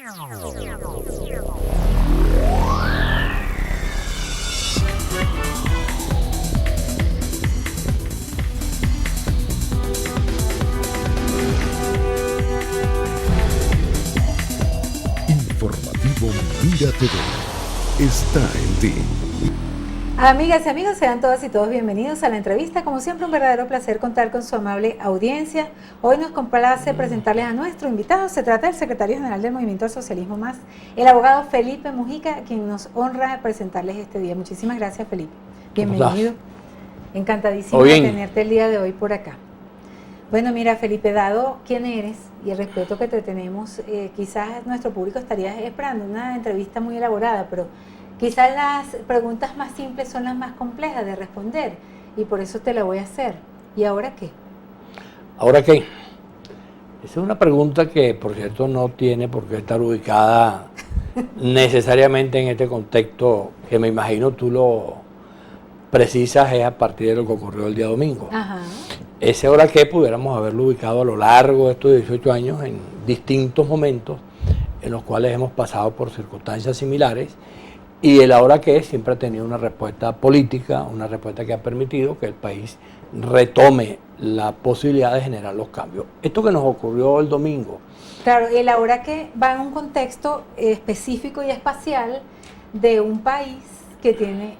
Informativo Mira TV está en ti. Amigas y amigos, sean todas y todos bienvenidos a la entrevista. Como siempre, un verdadero placer contar con su amable audiencia. Hoy nos complace presentarles a nuestro invitado. Se trata del secretario general del Movimiento al Socialismo Más, el abogado Felipe Mujica, quien nos honra presentarles este día. Muchísimas gracias, Felipe. Bienvenido. Encantadísimo de tenerte el día de hoy por acá. Bueno, mira, Felipe, dado quién eres y el respeto que te tenemos, quizás nuestro público estaría esperando una entrevista muy elaborada, pero quizás las preguntas más simples son las más complejas de responder y por eso te la voy a hacer. ¿Y ahora qué? ¿Ahora qué? Esa es una pregunta que, por cierto, no tiene por qué estar ubicada necesariamente en este contexto que me imagino tú lo precisas es a partir de lo que ocurrió el día domingo. Ajá. Ese ahora qué pudiéramos haberlo ubicado a lo largo de estos 18 años en distintos momentos en los cuales hemos pasado por circunstancias similares. Y el ahora qué siempre ha tenido una respuesta política, una respuesta que ha permitido que el país retome la posibilidad de generar los cambios. Esto que nos ocurrió el domingo. Claro, el ahora qué va en un contexto específico y espacial de un país que tiene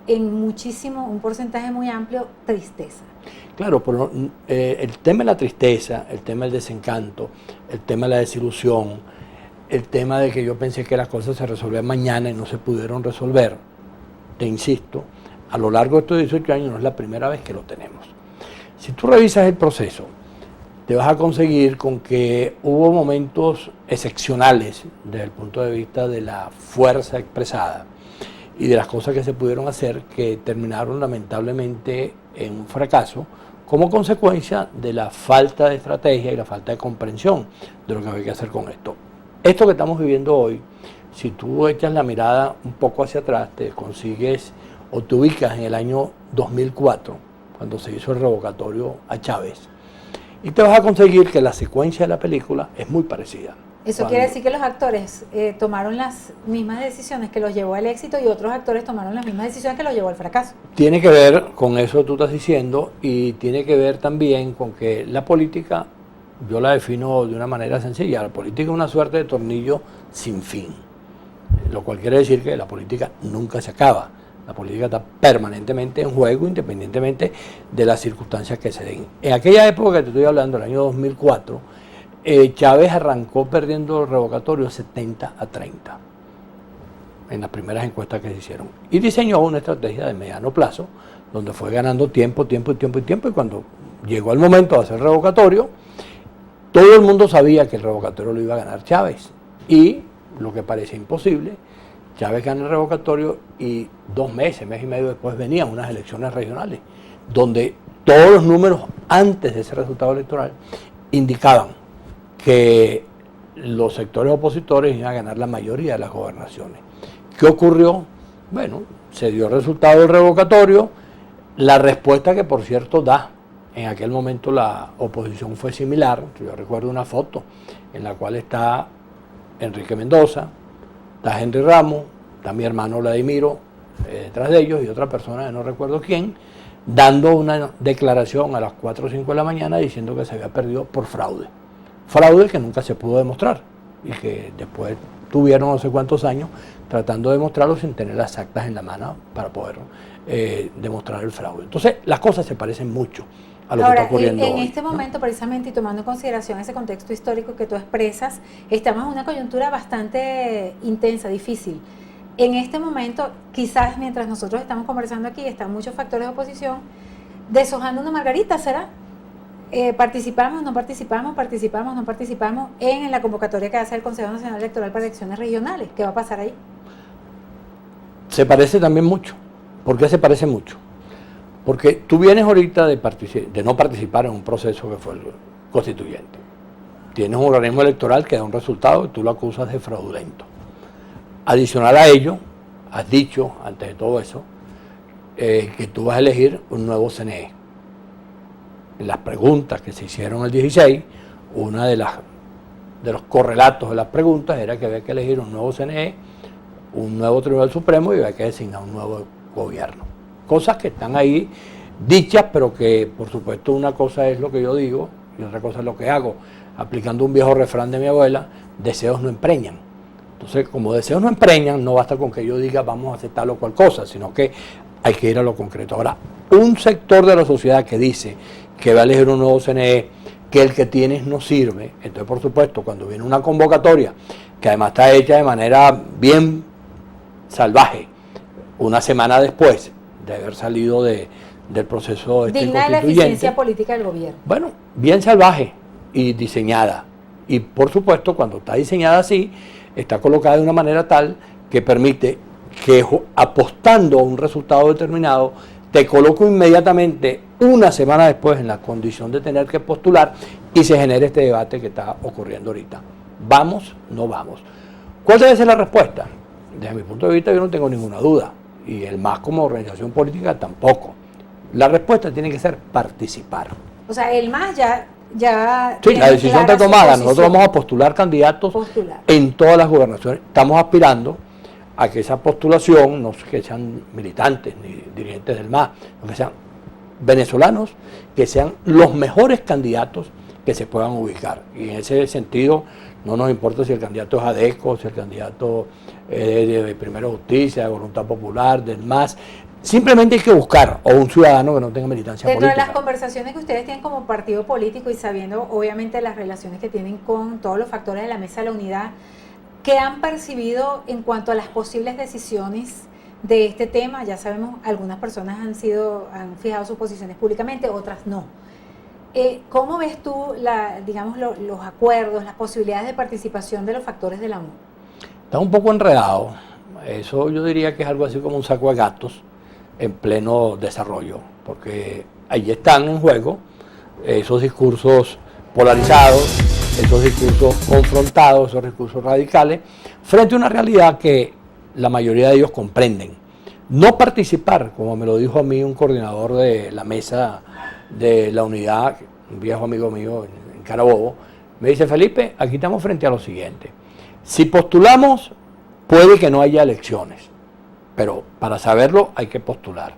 un porcentaje muy amplio, tristeza. Claro, pero el tema de la tristeza, el tema del desencanto, el tema de la desilusión, el tema de que yo pensé que las cosas se resolvían mañana y no se pudieron resolver, te insisto, a lo largo de estos 18 años no es la primera vez que lo tenemos. Si tú revisas el proceso, te vas a conseguir con que hubo momentos excepcionales desde el punto de vista de la fuerza expresada y de las cosas que se pudieron hacer que terminaron lamentablemente en un fracaso como consecuencia de la falta de estrategia y la falta de comprensión de lo que había que hacer con esto. Esto que estamos viviendo hoy, si tú echas la mirada un poco hacia atrás, te consigues o te ubicas en el año 2004, cuando se hizo el revocatorio a Chávez, y te vas a conseguir que la secuencia de la película es muy parecida. Eso quiere decir que los actores tomaron las mismas decisiones que los llevó al éxito y otros actores tomaron las mismas decisiones que los llevó al fracaso. Tiene que ver con eso que tú estás diciendo y tiene que ver también con que la política, yo la defino de una manera sencilla, la política es una suerte de tornillo sin fin, lo cual quiere decir que la política nunca se acaba, la política está permanentemente en juego independientemente de las circunstancias que se den. En aquella época que te estoy hablando, el año 2004, Chávez arrancó perdiendo el revocatorio 70-30 en las primeras encuestas que se hicieron y diseñó una estrategia de mediano plazo donde fue ganando tiempo y cuando llegó el momento de hacer el revocatorio, todo el mundo sabía que el revocatorio lo iba a ganar Chávez y lo que parecía imposible, Chávez gana el revocatorio y 2 meses, mes y medio después venían unas elecciones regionales donde todos los números antes de ese resultado electoral indicaban que los sectores opositores iban a ganar la mayoría de las gobernaciones. ¿Qué ocurrió? Bueno, se dio el resultado del revocatorio, la respuesta que por cierto da, en aquel momento la oposición fue similar, yo recuerdo una foto en la cual está Enrique Mendoza, está Henry Ramos, está mi hermano Vladimiro detrás de ellos y otra persona que no recuerdo quién, dando una declaración a las 4 o 5 de la mañana diciendo que se había perdido por fraude. Fraude que nunca se pudo demostrar y que después tuvieron no sé cuántos años tratando de demostrarlo sin tener las actas en la mano para poder demostrar el fraude. Entonces, las cosas se parecen mucho a lo que está ocurriendo en hoy, este momento, precisamente, y tomando en consideración ese contexto histórico que tú expresas, estamos en una coyuntura bastante intensa, difícil. En este momento, quizás mientras nosotros estamos conversando aquí, están muchos factores de oposición deshojando una margarita, ¿será? Participamos, no participamos en la convocatoria que hace el Consejo Nacional Electoral para elecciones regionales. ¿Qué va a pasar ahí? Se parece también mucho. ¿Por qué se parece mucho? Porque tú vienes ahorita de no participar en un proceso que fue el constituyente. Tienes un organismo electoral que da un resultado y tú lo acusas de fraudulento. Adicional a ello, has dicho, antes de todo eso, que tú vas a elegir un nuevo CNE. En las preguntas que se hicieron el 16, una de las de los correlatos de las preguntas era que había que elegir un nuevo CNE, un nuevo Tribunal Supremo y había que designar un nuevo gobierno. Cosas que están ahí dichas, pero que por supuesto una cosa es lo que yo digo y otra cosa es lo que hago. Aplicando un viejo refrán de mi abuela, deseos no empreñan. Entonces, como deseos no empreñan, no basta con que yo diga vamos a hacer tal o cual cosa, sino que hay que ir a lo concreto. Ahora, un sector de la sociedad que dice que va a elegir un nuevo CNE, que el que tienes no sirve, entonces por supuesto cuando viene una convocatoria, que además está hecha de manera bien salvaje, una semana después de haber salido del proceso digna de la eficiencia política del gobierno. Bueno, bien salvaje y diseñada. Y por supuesto cuando está diseñada así, está colocada de una manera tal que permite que apostando a un resultado determinado, te coloco inmediatamente una semana después en la condición de tener que postular y se genera este debate que está ocurriendo ahorita. ¿Vamos? ¿No vamos? ¿Cuál debe ser la respuesta? Desde mi punto de vista yo no tengo ninguna duda y el MAS como organización política tampoco. La respuesta tiene que ser participar. O sea, el MAS ya sí, la decisión está tomada. Nosotros vamos a postular candidatos en todas las gobernaciones. Estamos aspirando a que esa postulación, no que sean militantes ni dirigentes del MAS, no que sean venezolanos, que sean los mejores candidatos que se puedan ubicar. Y en ese sentido, no nos importa si el candidato es ADECO, si el candidato es de Primera Justicia, de Voluntad Popular, del MAS. Simplemente hay que buscar o un ciudadano que no tenga militancia política. Dentro de las conversaciones que ustedes tienen como partido político y sabiendo obviamente las relaciones que tienen con todos los factores de la Mesa de la Unidad, ¿qué han percibido en cuanto a las posibles decisiones de este tema? Ya sabemos, algunas personas han fijado sus posiciones públicamente, otras no. ¿Cómo ves tú los acuerdos, las posibilidades de participación de los factores de la MUD? Está un poco enredado. Eso yo diría que es algo así como un saco de gatos en pleno desarrollo, porque allí están en juego esos discursos polarizados, esos discursos confrontados, esos discursos radicales, frente a una realidad que la mayoría de ellos comprenden. No participar, como me lo dijo a mí un coordinador de la mesa de la unidad, un viejo amigo mío en Carabobo, me dice: Felipe, aquí estamos frente a lo siguiente. Si postulamos, puede que no haya elecciones, pero para saberlo hay que postular.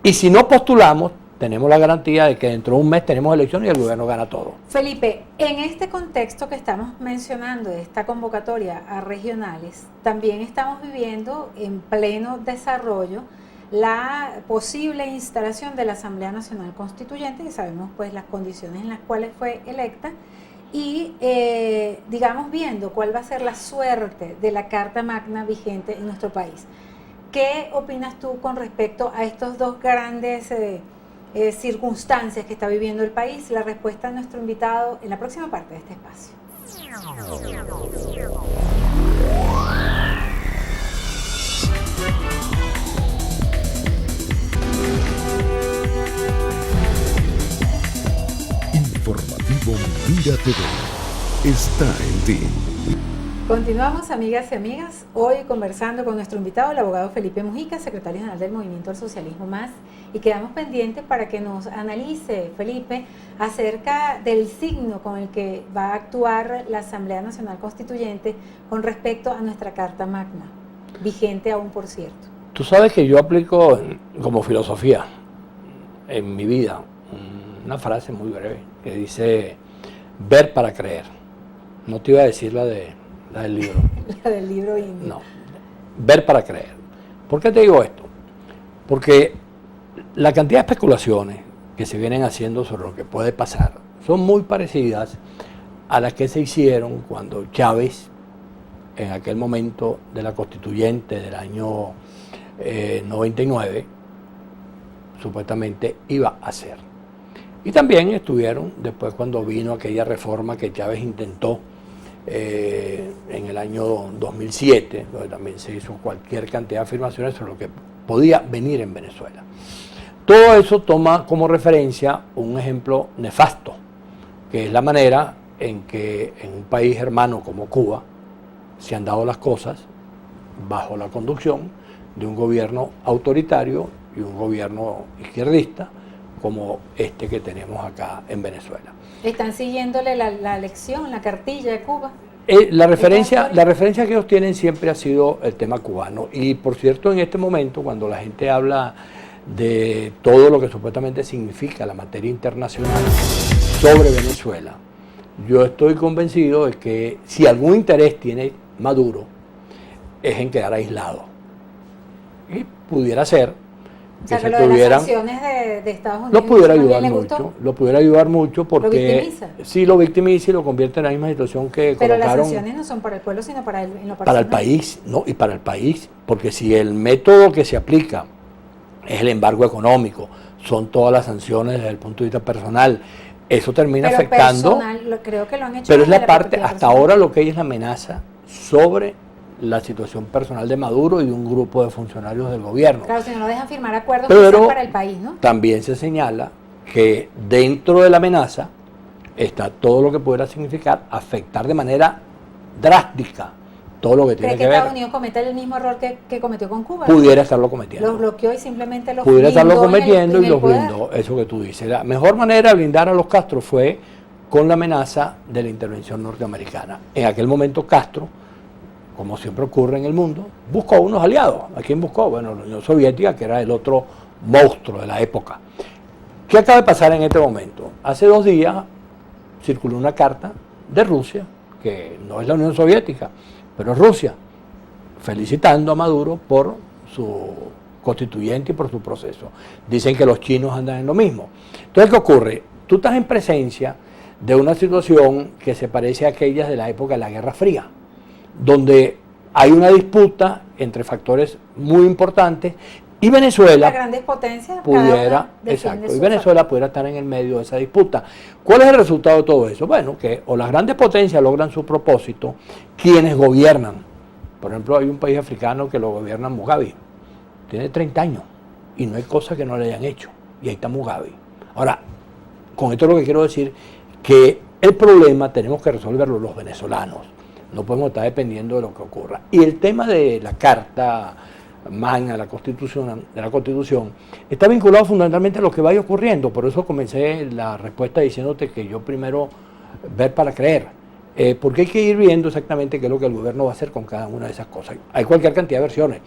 Y si no postulamos, tenemos la garantía de que dentro de un mes tenemos elecciones y el gobierno gana todo. Felipe, en este contexto que estamos mencionando, de esta convocatoria a regionales, también estamos viviendo en pleno desarrollo la posible instalación de la Asamblea Nacional Constituyente, y sabemos pues las condiciones en las cuales fue electa, y viendo cuál va a ser la suerte de la Carta Magna vigente en nuestro país. ¿Qué opinas tú con respecto a estos dos grandes circunstancias que está viviendo el país? La respuesta de nuestro invitado en la próxima parte de este espacio. Informativo Mira TV está en ti. Continuamos, amigas y amigas, hoy conversando con nuestro invitado, el abogado Felipe Mujica, secretario general del Movimiento al Socialismo Más, y quedamos pendientes para que nos analice, Felipe, acerca del signo con el que va a actuar la Asamblea Nacional Constituyente con respecto a nuestra Carta Magna, vigente aún, por cierto. Tú sabes que yo aplico como filosofía en mi vida una frase muy breve que dice: ver para creer. No te iba a decir la del libro. La del libro indio. No, ver para creer. ¿Por qué te digo esto? Porque la cantidad de especulaciones que se vienen haciendo sobre lo que puede pasar son muy parecidas a las que se hicieron cuando Chávez, en aquel momento de la constituyente del año 99, supuestamente iba a hacer. Y también estuvieron después cuando vino aquella reforma que Chávez intentó en el año 2007, donde también se hizo cualquier cantidad de afirmaciones sobre lo que podía venir en Venezuela. Todo eso toma como referencia un ejemplo nefasto, que es la manera en que en un país hermano como Cuba se han dado las cosas bajo la conducción de un gobierno autoritario y un gobierno izquierdista, como este que tenemos acá en Venezuela. ¿Están siguiéndole la lección, la cartilla de Cuba? La referencia que ellos tienen siempre ha sido el tema cubano. Y por cierto, en este momento, cuando la gente habla de todo lo que supuestamente significa la materia internacional sobre Venezuela, yo estoy convencido de que si algún interés tiene Maduro es en quedar aislado. Y pudiera ser O sea, que que se lo de las tuvieran, sanciones de Estados Unidos lo pudiera también ayudar le mucho, gustó. lo pudiera ayudar mucho porque victimiza. sí lo victimiza y lo convierte en la misma situación que Pero las colocaron sanciones no son para el pueblo, sino para en lo para el personal. país, no, y para el país, porque si el método que se aplica es el embargo económico, son todas las sanciones desde el punto de vista personal, eso termina Pero afectando, personal, creo que lo han hecho pero es desde la parte, perspectiva hasta personal. ahora lo que hay es la amenaza sobre la situación personal de Maduro y de un grupo de funcionarios del gobierno. Claro, si no lo dejan firmar acuerdos Pero que sean para el país, ¿no? también se señala que dentro de la amenaza está todo lo que pudiera significar afectar de manera drástica todo lo que tiene ¿Cree que que ver, Estados Unidos cometa el mismo error que cometió con Cuba? pudiera estarlo cometiendo. Los bloqueó y simplemente los Pudiera estarlo blindó en el- cometiendo en y el los poder. blindó, eso que tú dices. La mejor manera de blindar a los Castro fue con la amenaza de la intervención norteamericana. En aquel momento Castro, como siempre ocurre en el mundo, buscó unos aliados. ¿A quién buscó? Bueno, la Unión Soviética, que era el otro monstruo de la época. ¿Qué acaba de pasar en este momento? Hace 2 días circuló una carta de Rusia, que no es la Unión Soviética, pero es Rusia, felicitando a Maduro por su constituyente y por su proceso. Dicen que los chinos andan en lo mismo. Entonces, ¿qué ocurre? Tú estás en presencia de una situación que se parece a aquellas de la época de la Guerra Fría, donde hay una disputa entre factores muy importantes y Venezuela Las grandes potencias cada pudiera, una defiende exacto, y su Venezuela pudiera estar en el medio de esa disputa. ¿Cuál es el resultado de todo eso? Bueno, que o las grandes potencias logran su propósito, quienes gobiernan. Por ejemplo, hay un país africano que lo gobierna Mugabe, tiene 30 años y no hay cosa que no le hayan hecho, y ahí está Mugabe. Ahora, con esto lo que quiero decir que el problema tenemos que resolverlo los venezolanos, no podemos estar dependiendo de lo que ocurra. Y el tema de la Carta Magna de la Constitución está vinculado fundamentalmente a lo que vaya ocurriendo. Por eso comencé la respuesta diciéndote que yo primero ver para creer, porque hay que ir viendo exactamente qué es lo que el gobierno va a hacer con cada una de esas cosas. Hay cualquier cantidad de versiones.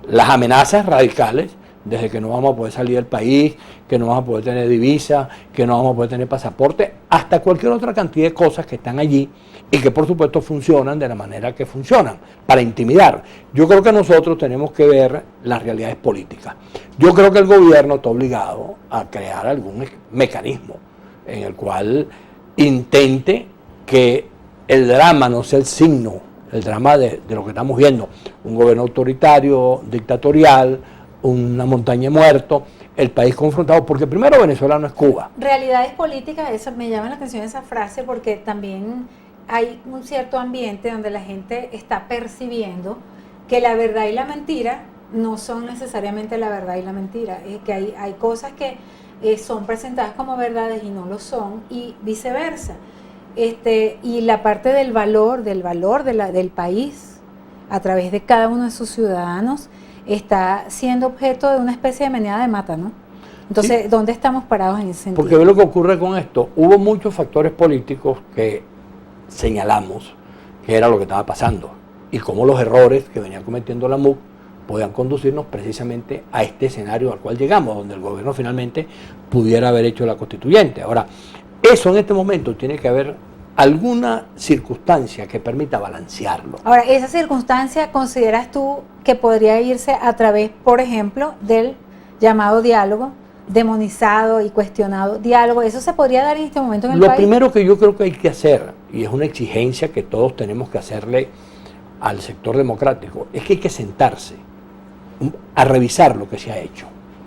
Las amenazas radicales, desde que no vamos a poder salir del país, que no vamos a poder tener divisa, que no vamos a poder tener pasaporte, hasta cualquier otra cantidad de cosas que están allí y que por supuesto funcionan de la manera que funcionan, para intimidar. Yo creo que nosotros tenemos que ver las realidades políticas. Yo creo que el gobierno está obligado a crear algún mecanismo en el cual intente que el drama no sea el signo, el drama de lo que estamos viendo, un gobierno autoritario, dictatorial, una montaña de muertos, el país confrontado, porque primero Venezuela no es Cuba. Realidades políticas, eso me llama la atención esa frase, porque también hay un cierto ambiente donde la gente está percibiendo que la verdad y la mentira no son necesariamente la verdad y la mentira, que hay cosas que son presentadas como verdades y no lo son, y viceversa. Y la parte del valor del país a través de cada uno de sus ciudadanos está siendo objeto de una especie de meneada de mata, ¿no? Entonces, Sí. ¿dónde estamos parados en ese sentido? Porque ve lo que ocurre con esto. Hubo muchos factores políticos que señalamos que era lo que estaba pasando y cómo los errores que venía cometiendo la MUC podían conducirnos precisamente a este escenario al cual llegamos, donde el gobierno finalmente pudiera haber hecho la constituyente. Ahora, eso en este momento tiene que haber alguna circunstancia que permita balancearlo. Ahora, ¿esa circunstancia consideras tú que podría irse a través, por ejemplo, del llamado diálogo, demonizado y cuestionado diálogo? ¿Eso se podría dar en este momento en el Lo país? primero que yo creo que hay que hacer, y es una exigencia que todos tenemos que hacerle al sector democrático, es que hay que sentarse a revisar lo que se ha hecho.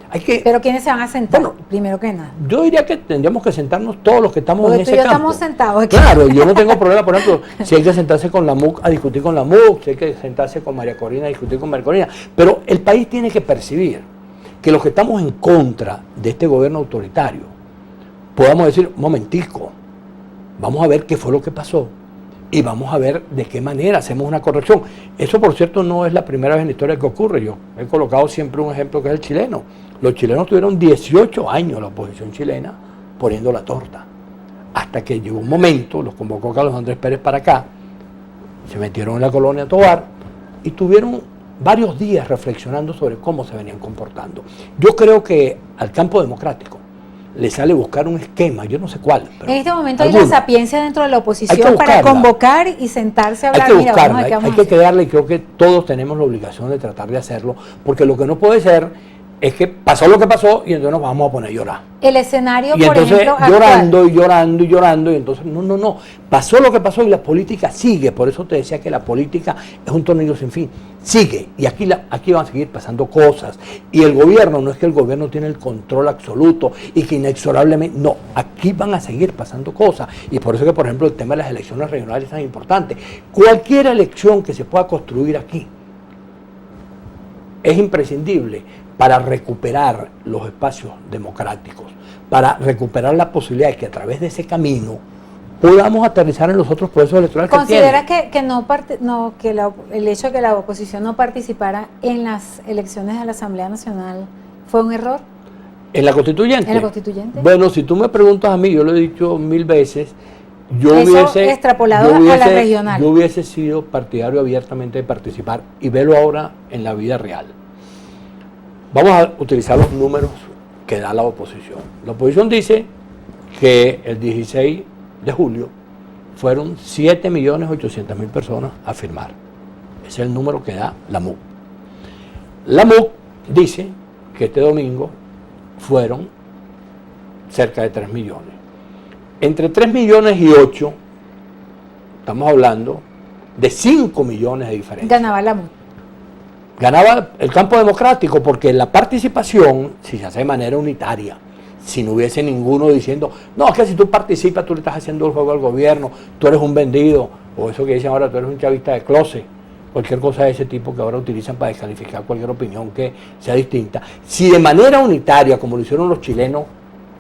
Hay que, Pero ¿quiénes se van a sentar? Bueno, primero que nada. yo diría que tendríamos que sentarnos todos los que estamos Porque en tú ese y yo campo. estamos sentados aquí. Claro, yo no tengo problema, por ejemplo, si hay que sentarse con la MUC a discutir con la MUC, si hay que sentarse con María Corina a discutir con María Corina, pero el país tiene que percibir que los que estamos en contra de este gobierno autoritario podamos decir, un momentico, vamos a ver qué fue lo que pasó y vamos a ver de qué manera hacemos una corrección. Eso, por cierto, no es la primera vez en la historia que ocurre. Yo he colocado siempre un ejemplo que es el chileno. Los chilenos tuvieron 18 años, la oposición chilena, poniendo la torta. Hasta que llegó un momento, los convocó Carlos Andrés Pérez para acá, se metieron en la colonia Tovar y tuvieron varios días reflexionando sobre cómo se venían comportando. Yo creo que al campo democrático le sale buscar un esquema, yo no sé cuál. En este momento hay la sapiencia dentro de la oposición para convocar y sentarse a hablar. Hay que buscarla, hay que quedarle, y creo que todos tenemos la obligación de tratar de hacerlo, porque lo que no puede ser es que pasó lo que pasó y entonces nos vamos a poner a llorar. El escenario, y por entonces, ejemplo, llorando y llorando y llorando, y entonces no, pasó lo que pasó y la política sigue. Por eso te decía que la política es un tornillo sin fin, sigue, y aquí van a seguir pasando cosas, y el gobierno, no es que el gobierno tiene el control absoluto y que inexorablemente, no, aquí van a seguir pasando cosas, y por eso que, por ejemplo, el tema de las elecciones regionales es tan importante. Cualquier elección que se pueda construir aquí es imprescindible para recuperar los espacios democráticos, para recuperar la posibilidad de que a través de ese camino podamos aterrizar en los otros procesos electorales. ¿Considera que el hecho de que la oposición no participara en las elecciones de la Asamblea Nacional fue un error? ¿En la constituyente? ¿En la constituyente? Bueno, si tú me preguntas a mí, yo lo he dicho 1000 veces, extrapolado a la regional. Yo hubiese sido partidario abiertamente de participar, y velo ahora en la vida real. Vamos a utilizar los números que da la oposición. La oposición dice que el 16 de julio fueron 7.800.000 personas a firmar. Ese es el número que da la MUC. La MUC dice que este domingo fueron cerca de 3 millones. Entre 3 millones y 8, estamos hablando de 5 millones de diferencia. Ganaba la MUC. Ganaba el campo democrático, porque la participación, si se hace de manera unitaria, si no hubiese ninguno diciendo, no, es que si tú participas, tú le estás haciendo el juego al gobierno, tú eres un vendido, o eso que dicen ahora, tú eres un chavista de closet, cualquier cosa de ese tipo que ahora utilizan para descalificar cualquier opinión que sea distinta. Si de manera unitaria, como lo hicieron los chilenos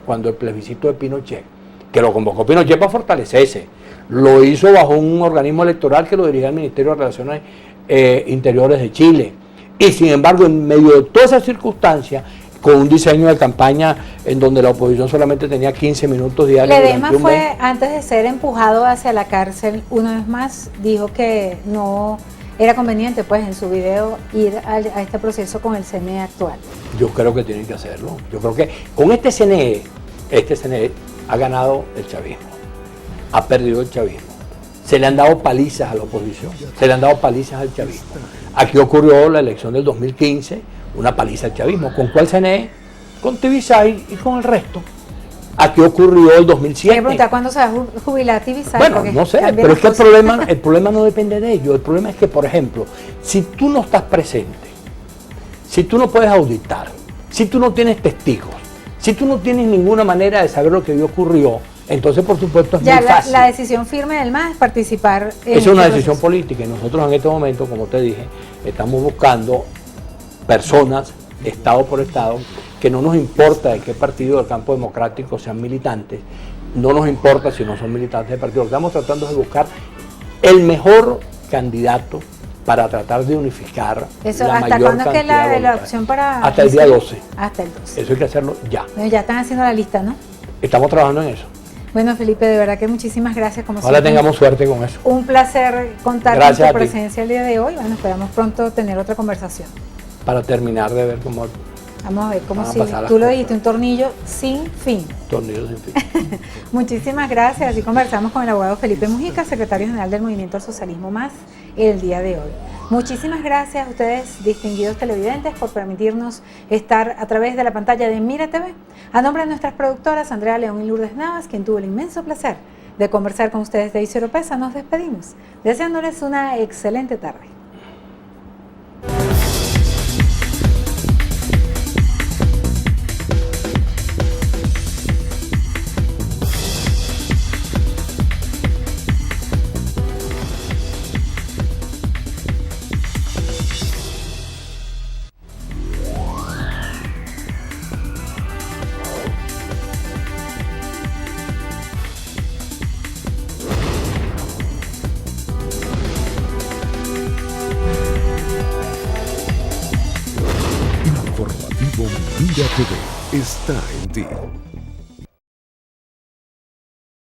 cuando el plebiscito de Pinochet, que lo convocó Pinochet para fortalecerse, lo hizo bajo un organismo electoral que lo dirigía el Ministerio de Relaciones Interiores de Chile, y sin embargo, en medio de todas esas circunstancias, con un diseño de campaña en donde la oposición solamente tenía 15 minutos diarios. Ledesma fue, antes de ser empujado hacia la cárcel, una vez más dijo que no era conveniente, pues, en su video ir a este proceso con el CNE actual. Yo creo que tienen que hacerlo. Yo creo que con este CNE ha ganado el chavismo, ha perdido el chavismo. Se le han dado palizas a la oposición, se le han dado palizas al chavismo. Aquí ocurrió la elección del 2015, una paliza al chavismo. ¿Con cuál CNE? Con Tibisay y con el resto. Aquí ocurrió el 2007. ¿Cuándo se va a jubilar Tibisay? Bueno, no sé, pero es que el problema no depende de ello. El problema es que, por ejemplo, si tú no estás presente, si tú no puedes auditar, si tú no tienes testigos, si tú no tienes ninguna manera de saber lo que ocurrió, entonces, por supuesto, es muy fácil. La decisión firme del MAS es participar en es una decisión política, y nosotros en este momento, como te dije, estamos buscando personas, Estado por Estado, que no nos importa de qué partido del campo democrático sean militantes, no nos importa si no son militantes del partido. Lo que estamos tratando es de buscar el mejor candidato para tratar de unificar eso, la ¿hasta mayor cuándo cantidad es que de la opción para...? Hasta el día 12. Hasta el 12. Eso hay que hacerlo ya. Bueno, ya están haciendo la lista, ¿no? Estamos trabajando en eso. Bueno, Felipe, de verdad que muchísimas gracias. Como Ojalá siempre, tengamos suerte con eso. Un placer contar Gracias con tu presencia el día de hoy. Bueno, esperamos pronto tener otra conversación. Para terminar de ver cómo vamos a ver cómo sigue. Tú lo dijiste, un tornillo sin fin. Tornillo sin fin. Muchísimas gracias. Así conversamos con el abogado Felipe Mujica, secretario general del Movimiento al Socialismo Más, el día de hoy. Muchísimas gracias a ustedes, distinguidos televidentes, por permitirnos estar a través de la pantalla de Mira TV. A nombre de nuestras productoras, Andrea León y Lourdes Navas, quien tuvo el inmenso placer de conversar con ustedes de Isidro Pesa, nos despedimos, deseándoles una excelente tarde. Vida TV está en ti.